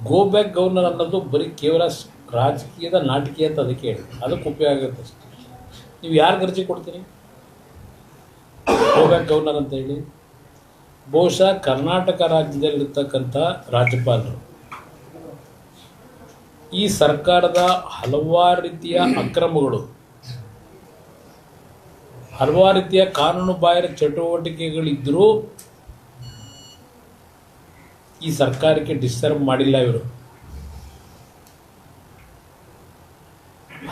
Go back governor ಅನ್ನೋದು ಬರೀ ಕೇವಲ ರಾಜಕೀಯದ ನಾಟಕೀಯ ಅಂತ ಅದಕ್ಕೆ ಹೇಳಿ, ಅದಕ್ಕೆ ಉಪಯೋಗ ಆಗುತ್ತೆ ಅಷ್ಟೇ. ನೀವು ಯಾರು ಅರ್ಜಿ ಕೊಡ್ತೀರಿ ಗೋ ಬ್ಯಾಕ್ ಗವರ್ನರ್ ಅಂತ ಹೇಳಿ? ಬಹುಶಃ ಕರ್ನಾಟಕ ರಾಜ್ಯದಲ್ಲಿರ್ತಕ್ಕಂಥ ರಾಜ್ಯಪಾಲರು ಈ ಸರ್ಕಾರದ ಹಲವಾರು ರೀತಿಯ ಅಕ್ರಮಗಳು, ಹಲವಾರು ರೀತಿಯ ಕಾನೂನು ಬಾಹಿರ ಚಟುವಟಿಕೆಗಳಿದ್ದರೂ ಈ ಸರ್ಕಾರಕ್ಕೆ ಡಿಸ್ಟರ್ಬ್ ಮಾಡಿಲ್ಲ. ಇವರು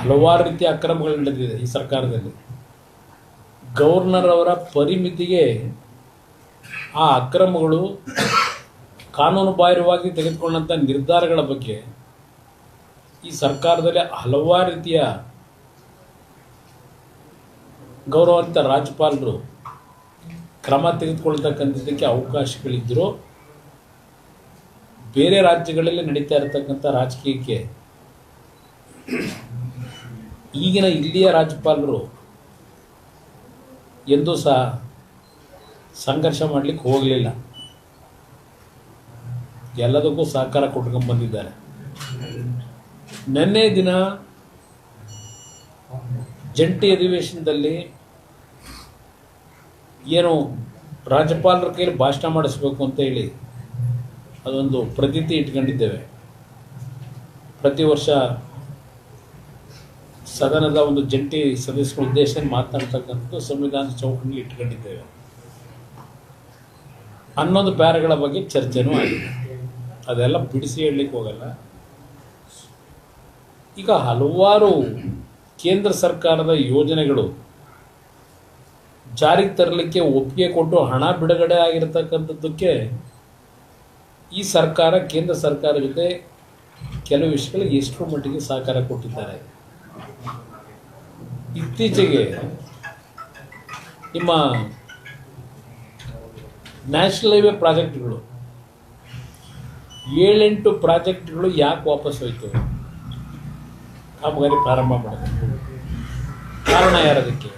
ಹಲವಾರು ರೀತಿಯ ಅಕ್ರಮಗಳು ನಡೆದಿದೆ ಈ ಸರ್ಕಾರದಲ್ಲಿ. ಗವರ್ನರ್ ಅವರ ಪರಿಮಿತಿಗೆ ಆ ಅಕ್ರಮಗಳು, ಕಾನೂನು ಬಾಹಿರವಾಗಿ ತೆಗೆದುಕೊಂಡಂಥ ನಿರ್ಧಾರಗಳ ಬಗ್ಗೆ ಈ ಸರ್ಕಾರದಲ್ಲಿ ಹಲವಾರು ರೀತಿಯ ಗೌರವಾನ್ವಿತ ರಾಜ್ಯಪಾಲರು ಕ್ರಮ ತೆಗೆದುಕೊಳ್ತಕ್ಕಂಥದ್ದಕ್ಕೆ ಅವಕಾಶಗಳಿದ್ದರೂ ಬೇರೆ ರಾಜ್ಯಗಳಲ್ಲಿ ನಡೀತಾ ಇರತಕ್ಕಂಥ ರಾಜಕೀಯಕ್ಕೆ ಈಗಿನ ಇಲ್ಲಿಯ ರಾಜ್ಯಪಾಲರು ಎಂದೂ ಸಹ ಸಂಘರ್ಷ ಮಾಡಲಿಕ್ಕೆ ಹೋಗಲಿಲ್ಲ. ಎಲ್ಲದಕ್ಕೂ ಸಹಕಾರ ಕೊಟ್ಕೊಂಡು ಬಂದಿದ್ದಾರೆ. ನಿನ್ನೆ ದಿನ ಜಂಟಿ ಅಧಿವೇಶನದಲ್ಲಿ ಏನು ರಾಜ್ಯಪಾಲರ ಕೈಯಲ್ಲಿ ಭಾಷಣ ಮಾಡಿಸ್ಬೇಕು ಅಂತ ಹೇಳಿ ಅದೊಂದು ಪ್ರತೀತಿ ಇಟ್ಕೊಂಡಿದ್ದೇವೆ. ಪ್ರತಿ ವರ್ಷ ಸದನದ ಒಂದು ಜಂಟಿ ಸದಸ್ಯರ ಉದ್ದೇಶ ಮಾತನಾಡ್ತಕ್ಕಂಥದ್ದು ಸಂವಿಧಾನ ಚೌಕಟ್ಟಿನಲ್ಲಿ ಇಟ್ಕೊಂಡಿದ್ದೇವೆ. 11 ಪ್ಯಾರಗಳ ಬಗ್ಗೆ ಚರ್ಚೆನೂ ಆಗಿದೆ. ಅದೆಲ್ಲ ಬಿಡಿಸಿ ಹೇಳಲಿಕ್ಕೆ ಹೋಗಲ್ಲ. ಈಗ ಹಲವಾರು ಕೇಂದ್ರ ಸರ್ಕಾರದ ಯೋಜನೆಗಳು ಜಾರಿಗೆ ತರಲಿಕ್ಕೆ ಒಪ್ಪಿಗೆ ಕೊಟ್ಟು ಹಣ ಬಿಡುಗಡೆ ಆಗಿರತಕ್ಕಂಥದ್ದಕ್ಕೆ ಈ ಸರ್ಕಾರ ಕೇಂದ್ರ ಸರ್ಕಾರ ಜೊತೆ ಕೆಲವು ವಿಷಯಗಳಿಗೆ ಎಷ್ಟರ ಮಟ್ಟಿಗೆ ಸಹಕಾರ ಕೊಟ್ಟಿದ್ದಾರೆ. ಇತ್ತೀಚೆಗೆ ನಿಮ್ಮ ನ್ಯಾಷನಲ್ ಹೈವೇ ಪ್ರಾಜೆಕ್ಟ್ಗಳು 7-8 ಪ್ರಾಜೆಕ್ಟ್ಗಳು ಯಾಕೆ ವಾಪಸ್ ಹೋಯಿತು? ಕಾಮಗಾರಿ ಪ್ರಾರಂಭ ಮಾಡೋದು ಕಾರಣ ಯಾರದಕ್ಕೆ?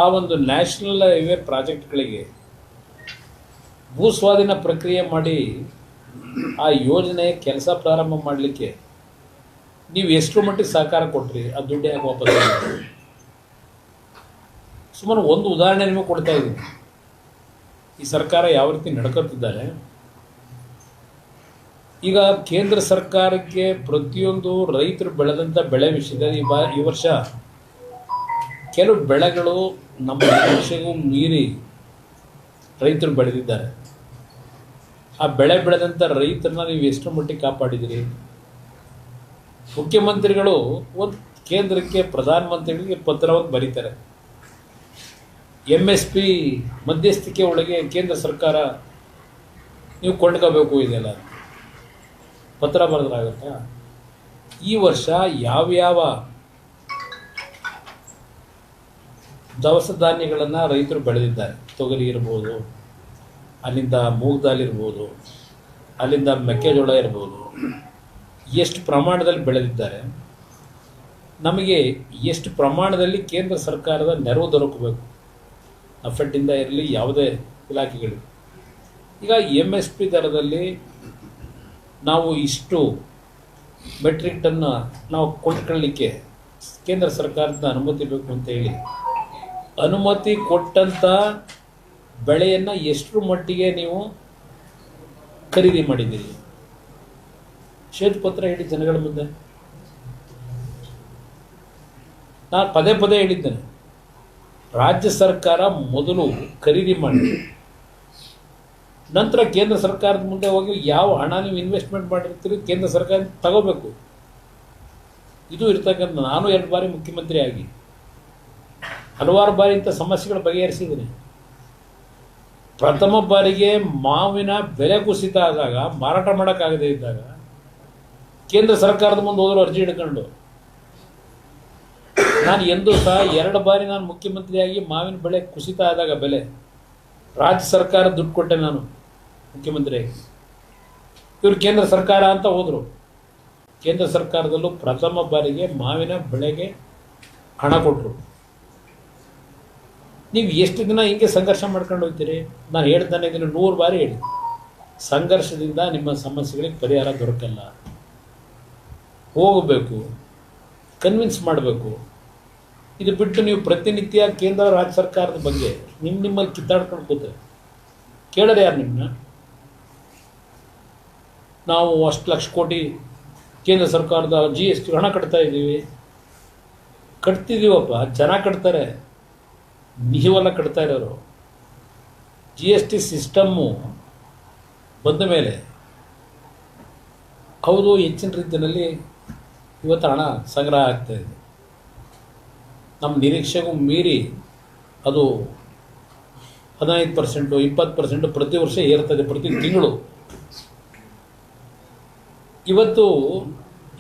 ಆ ಒಂದು ನ್ಯಾಷನಲ್ ಹೈವೇ ಪ್ರಾಜೆಕ್ಟ್ಗಳಿಗೆ ಭೂಸ್ವಾಧೀನ ಪ್ರಕ್ರಿಯೆ ಮಾಡಿ ಆ ಯೋಜನೆ ಕೆಲಸ ಪ್ರಾರಂಭ ಮಾಡಲಿಕ್ಕೆ ನೀವು ಎಷ್ಟರ ಮಟ್ಟಿಗೆ ಸಹಕಾರ ಕೊಟ್ರಿ? ಆ ದುಡ್ಡು ಯಾಕೆ ವಾಪಸ್? ಸುಮಾರು ಒಂದು ಉದಾಹರಣೆ ನಿಮಗೆ ಕೊಡ್ತಾ ಇದ್ದೀನಿ. ಈ ಸರ್ಕಾರ ಯಾವ ರೀತಿ ನಡ್ಕೊತಿದ್ದಾರೆ. ಈಗ ಕೇಂದ್ರ ಸರ್ಕಾರಕ್ಕೆ ಪ್ರತಿಯೊಂದು ರೈತರು ಬೆಳೆದಂಥ ಬೆಳೆ ವಿಷಯದಲ್ಲಿ ಈ ವರ್ಷ ಕೆಲವು ಬೆಳೆಗಳು ನಮ್ಮ ನಿರೀಕ್ಷೆಗೂ ಮೀರಿ ರೈತರು ಬೆಳೆದಿದ್ದಾರೆ. ಆ ಬೆಳೆದಂಥ ರೈತರನ್ನ ನೀವು ಎಷ್ಟು ಮಟ್ಟಿಗೆ ಕಾಪಾಡಿದಿರಿ? ಮುಖ್ಯಮಂತ್ರಿಗಳು ಒಂದು ಕೇಂದ್ರಕ್ಕೆ, ಪ್ರಧಾನಮಂತ್ರಿಗಳಿಗೆ ಪತ್ರವನ್ನು ಬರೀತಾರೆ. MSP ಮಧ್ಯಸ್ಥಿಕೆ ಒಳಗೆ ಕೇಂದ್ರ ಸರ್ಕಾರ ನೀವು ಕೊಂಡ್ಕೋಬೇಕು ಇದೆಲ್ಲ ಪತ್ರ ಬರೆದ್ರಾಗುತ್ತಾ? ಈ ವರ್ಷ ಯಾವ್ಯಾವ ದವಸ ಧಾನ್ಯಗಳನ್ನು ರೈತರು ಬೆಳೆದಿದ್ದಾರೆ, ತೊಗರಿ ಇರ್ಬೋದು, ಅಲ್ಲಿಂದ ಮೂಗ್ ದಾಲ್ ಇರ್ಬೋದು, ಅಲ್ಲಿಂದ ಮೆಕ್ಕೆಜೋಳ ಇರ್ಬೋದು, ಎಷ್ಟು ಪ್ರಮಾಣದಲ್ಲಿ ಬೆಳೆದಿದ್ದಾರೆ, ನಮಗೆ ಎಷ್ಟು ಪ್ರಮಾಣದಲ್ಲಿ ಕೇಂದ್ರ ಸರ್ಕಾರದ ನೆರವು ದೊರಕಬೇಕು, ಅಫೆಟ್ಟಿಂದ ಇರಲಿ ಯಾವುದೇ ಇಲಾಖೆಗಳು. ಈಗ MSP ದರದಲ್ಲಿ ನಾವು ಇಷ್ಟು ಮೆಟ್ರಿಕ್ ಟನ್ ನಾವು ಕೊಂಡ್ಕೊಳ್ಳಲಿಕ್ಕೆ ಕೇಂದ್ರ ಸರ್ಕಾರದ ಅನುಮತಿ ಬೇಕು ಅಂತ ಹೇಳಿ ಅನುಮತಿ ಕೊಟ್ಟಂಥ ಬೆಳೆಯನ್ನು ಎಷ್ಟರ ಮಟ್ಟಿಗೆ ನೀವು ಖರೀದಿ ಮಾಡಿದ್ದೀರಿ? ಶ್ವೇತಪತ್ರ ಹೇಳಿ ಜನಗಳ ಮುಂದೆ. ನಾನು ಪದೇ ಪದೇ ಹೇಳಿದ್ದೇನೆ, ರಾಜ್ಯ ಸರ್ಕಾರ ಮೊದಲು ಖರೀದಿ ಮಾಡಿ, ನಂತರ ಕೇಂದ್ರ ಸರ್ಕಾರದ ಮುಂದೆ ಹೋಗಿ ಯಾವ ಹಣ ನೀವು ಇನ್ವೆಸ್ಟ್ಮೆಂಟ್ ಮಾಡಿರ್ತೀರಿ ಕೇಂದ್ರ ಸರ್ಕಾರ ತಗೋಬೇಕು. ಇದು ಇರ್ತಕ್ಕಂಥ, ನಾನು 2 ಬಾರಿ ಮುಖ್ಯಮಂತ್ರಿ ಆಗಿ ಹಲವಾರು ಬಾರಿ ಇಂಥ ಸಮಸ್ಯೆಗಳು ಬಗೆಹರಿಸಿದ್ದೀನಿ. ಪ್ರಥಮ ಬಾರಿಗೆ ಮಾವಿನ ಬೆಲೆ ಕುಸಿತ ಆದಾಗ, ಮಾರಾಟ ಮಾಡೋಕ್ಕಾಗದೇ ಇದ್ದಾಗ ಕೇಂದ್ರ ಸರ್ಕಾರದ ಮುಂದೆ ಹೋದ್ರು ಅರ್ಜಿ ಹಿಡ್ಕೊಂಡು. ನಾನು ಎಂದೂ ಸಹ 2 ಬಾರಿ ನಾನು ಮುಖ್ಯಮಂತ್ರಿಯಾಗಿ ಮಾವಿನ ಬೆಳೆ ಕುಸಿತ ಆದಾಗ ಬೆಲೆ ರಾಜ್ಯ ಸರ್ಕಾರ ದುಡ್ಡು ಕೊಟ್ಟೆ ನಾನು ಮುಖ್ಯಮಂತ್ರಿಯಾಗಿ. ಇವರು ಕೇಂದ್ರ ಸರ್ಕಾರ ಅಂತ ಹೋದರು. ಕೇಂದ್ರ ಸರ್ಕಾರದಲ್ಲೂ ಪ್ರಥಮ ಬಾರಿಗೆ ಮಾವಿನ ಬೆಳೆಗೆ ಹಣ ಕೊಟ್ಟರು. ನೀವು ಎಷ್ಟು ದಿನ ಹಿಂಗೆ ಸಂಘರ್ಷ ಮಾಡ್ಕೊಂಡು ಹೋಗ್ತೀರಿ? ನಾನು ಹೇಳ್ತಾನೆ ಇದನ್ನು 100 ಬಾರಿ ಹೇಳಿ. ಸಂಘರ್ಷದಿಂದ ನಿಮ್ಮ ಸಮಸ್ಯೆಗಳಿಗೆ ಪರಿಹಾರ ದೊರಕಲ್ಲ. ಹೋಗಬೇಕು, ಕನ್ವಿನ್ಸ್ ಮಾಡಬೇಕು. ಇದು ಬಿಟ್ಟು ನೀವು ಪ್ರತಿನಿತ್ಯ ಕೇಂದ್ರ ರಾಜ್ಯ ಸರ್ಕಾರದ ಬಗ್ಗೆ ನಿಮ್ಮಲ್ಲಿ ಕಿತ್ತಾಡ್ಕೊಂಡು ಕೂತಾರೆ. ಕೇಳೋದು ಯಾರು ನಿಮ್ಮನ್ನ? ನಾವು ಅಷ್ಟು ಲಕ್ಷ ಕೋಟಿ ಕೇಂದ್ರ ಸರ್ಕಾರದ GST ಹಣ ಕಟ್ತಾ ಇದ್ದೀವಿ. ಕಟ್ತಿದ್ದೀವಪ್ಪ, ಜನ ಕಟ್ತಾರೆ, ನೀವೆಲ್ಲ ಕಟ್ತಾ ಇರೋರು. GST ಸಿಸ್ಟಮ್ಮು ಬಂದ ಮೇಲೆ ಹೌದು ಹೆಚ್ಚಿನ ರೀತಿಯಲ್ಲಿ ಇವತ್ತು ಹಣ ಸಂಗ್ರಹ ಆಗ್ತಾಯಿದೆ. ನಮ್ಮ ನಿರೀಕ್ಷೆಗೂ ಮೀರಿ ಅದು 15%, 20% ಪ್ರತಿ ವರ್ಷ ಏರ್ತದೆ, ಪ್ರತಿ ತಿಂಗಳು. ಇವತ್ತು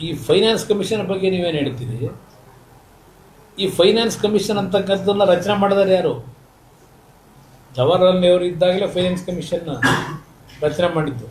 ಈ ಫೈನಾನ್ಸ್ ಕಮಿಷನ್ ಬಗ್ಗೆ ನೀವೇನು ಹೇಳ್ತೀರಿ? ಈ ಫೈನಾನ್ಸ್ ಕಮಿಷನ್ ಅಂತಕ್ಕಂಥದ್ದನ್ನ ರಚನೆ ಮಾಡಿದಾರೆ ಯಾರು? ಜವಾಹರ್ಲಾಲ್ ನೆಹರು ಇದ್ದಾಗಲೇ ಫೈನಾನ್ಸ್ ಕಮಿಷನ್ನ ರಚನೆ ಮಾಡಿದ್ದು.